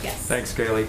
Yes. Thanks, Kaylee.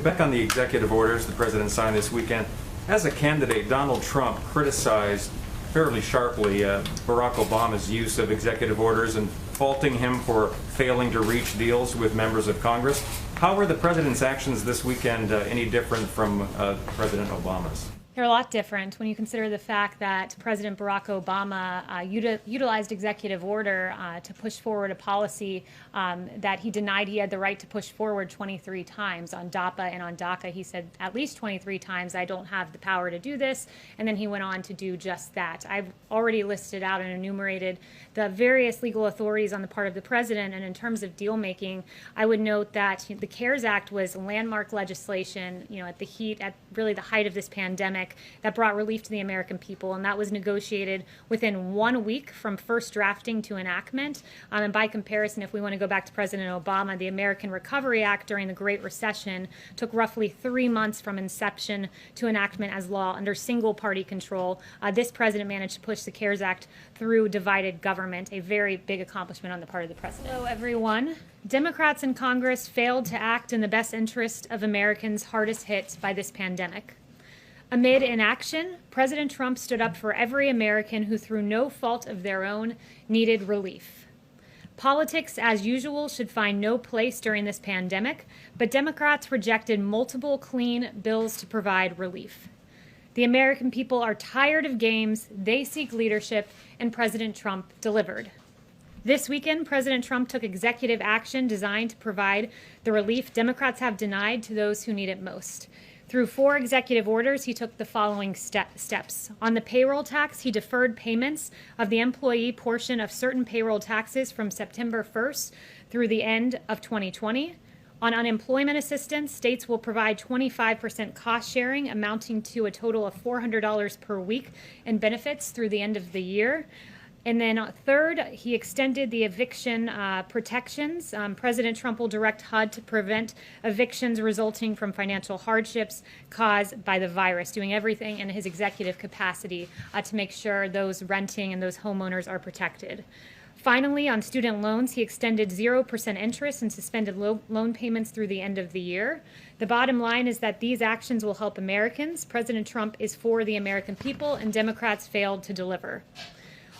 Back on the executive orders the president signed this weekend, as a candidate, Donald Trump criticized fairly sharply Barack Obama's use of executive orders and faulting him for failing to reach deals with members of Congress. How were the president's actions this weekend any different from President Obama's? They're a lot different when you consider the fact that President Barack Obama utilized executive order to push forward a policy that he denied he had the right to push forward 23 times on DAPA and on DACA. He said at least 23 times, I don't have the power to do this, and then he went on to do just that. I've already listed out and enumerated the various legal authorities on the part of the president, and in terms of deal making, I would note that the CARES Act was landmark legislation, at really the height of this pandemic, that brought relief to the American people, and that was negotiated within 1 week from first drafting to enactment. And by comparison, if we want to go back to President Obama, the American Recovery Act during the Great Recession took roughly 3 months from inception to enactment as law under single-party control. This president managed to push the CARES Act through divided government, a very big accomplishment on the part of the president. Hello, everyone. Democrats in Congress failed to act in the best interest of Americans hardest hit by this pandemic. Amid inaction, President Trump stood up for every American who, through no fault of their own, needed relief. Politics, as usual, should find no place during this pandemic, but Democrats rejected multiple clean bills to provide relief. The American people are tired of games, they seek leadership, and President Trump delivered. This weekend, President Trump took executive action designed to provide the relief Democrats have denied to those who need it most. Through 4 executive orders, he took the following steps. On the payroll tax, he deferred payments of the employee portion of certain payroll taxes from September 1st through the end of 2020. On unemployment assistance, states will provide 25% cost sharing, amounting to a total of $400 per week in benefits through the end of the year. And then third, he extended the eviction protections. President Trump will direct HUD to prevent evictions resulting from financial hardships caused by the virus, doing everything in his executive capacity to make sure those renting and those homeowners are protected. Finally, on student loans, he extended 0% interest and suspended loan payments through the end of the year. The bottom line is that these actions will help Americans. President Trump is for the American people, and Democrats failed to deliver.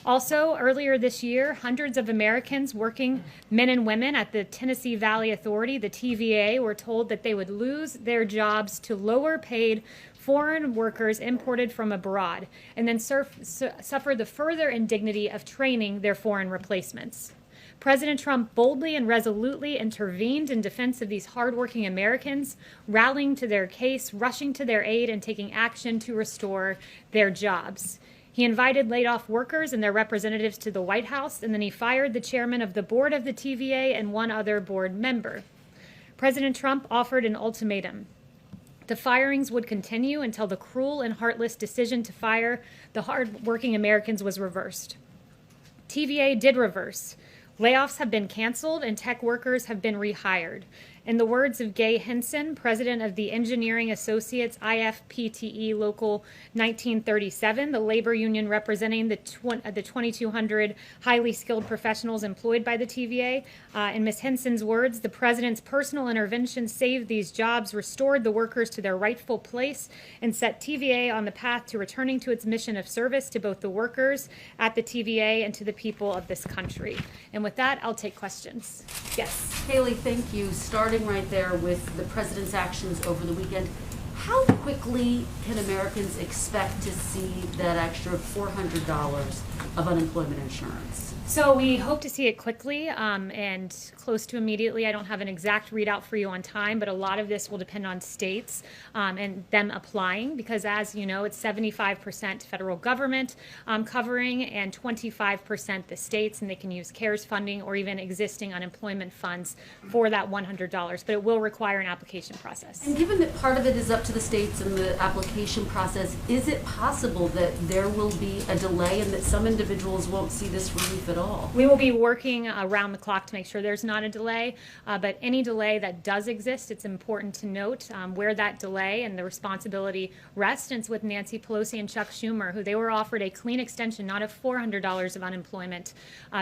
Also, earlier this year, hundreds of Americans, working men and women at the Tennessee Valley Authority, the TVA, were told that they would lose their jobs to lower-paid foreign workers imported from abroad, and then suffer the further indignity of training their foreign replacements. President Trump boldly and resolutely intervened in defense of these hardworking Americans, rallying to their case, rushing to their aid, and taking action to restore their jobs. He invited laid-off workers and their representatives to the White House, and then he fired the chairman of the board of the TVA and one other board member. President Trump offered an ultimatum. The firings would continue until the cruel and heartless decision to fire the hard-working Americans was reversed. TVA did reverse. Layoffs have been canceled and tech workers have been rehired. In the words of Gay Henson, president of the Engineering Associates IFPTE Local 1937, the labor union representing the 2,200 highly skilled professionals employed by the TVA, in Ms. Henson's words, the president's personal intervention saved these jobs, restored the workers to their rightful place, and set TVA on the path to returning to its mission of service to both the workers at the TVA and to the people of this country. And with that, I'll take questions. Yes. Haley, thank you. Starting right there with the president's actions over the weekend, how quickly can Americans expect to see that extra $400 of unemployment insurance? So we hope to see it quickly and close to immediately. I don't have an exact readout for you on time, but a lot of this will depend on states and them applying, because as you know, it's 75% federal government covering and 25% the states, and they can use CARES funding or even existing unemployment funds for that $100, but it will require an application process. And given that part of it is up to to the states and the application process, is it possible that there will be a delay and that some individuals won't see this relief at all? We will be working around the clock to make sure there's not a delay, but any delay that does exist, it's important to note where that delay and the responsibility rests. And it's with Nancy Pelosi and Chuck Schumer, who they were offered a clean extension, not of $400 of unemployment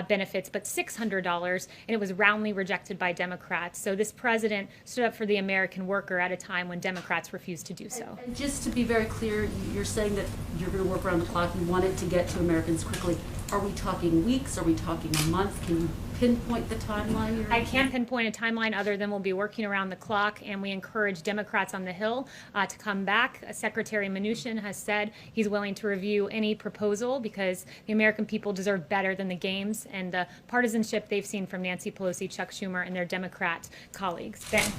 benefits, but $600, and it was roundly rejected by Democrats. So this president stood up for the American worker at a time when Democrats refused to do so. And just to be very clear, you're saying that you're going to work around the clock. You want it to get to Americans quickly. Are we talking weeks? Are we talking a month? Can you pinpoint the timeline here? I can't pinpoint a timeline other than we'll be working around the clock, and we encourage Democrats on the Hill to come back. Secretary Mnuchin has said he's willing to review any proposal because the American people deserve better than the games and the partisanship they've seen from Nancy Pelosi, Chuck Schumer, and their Democrat colleagues. Ben.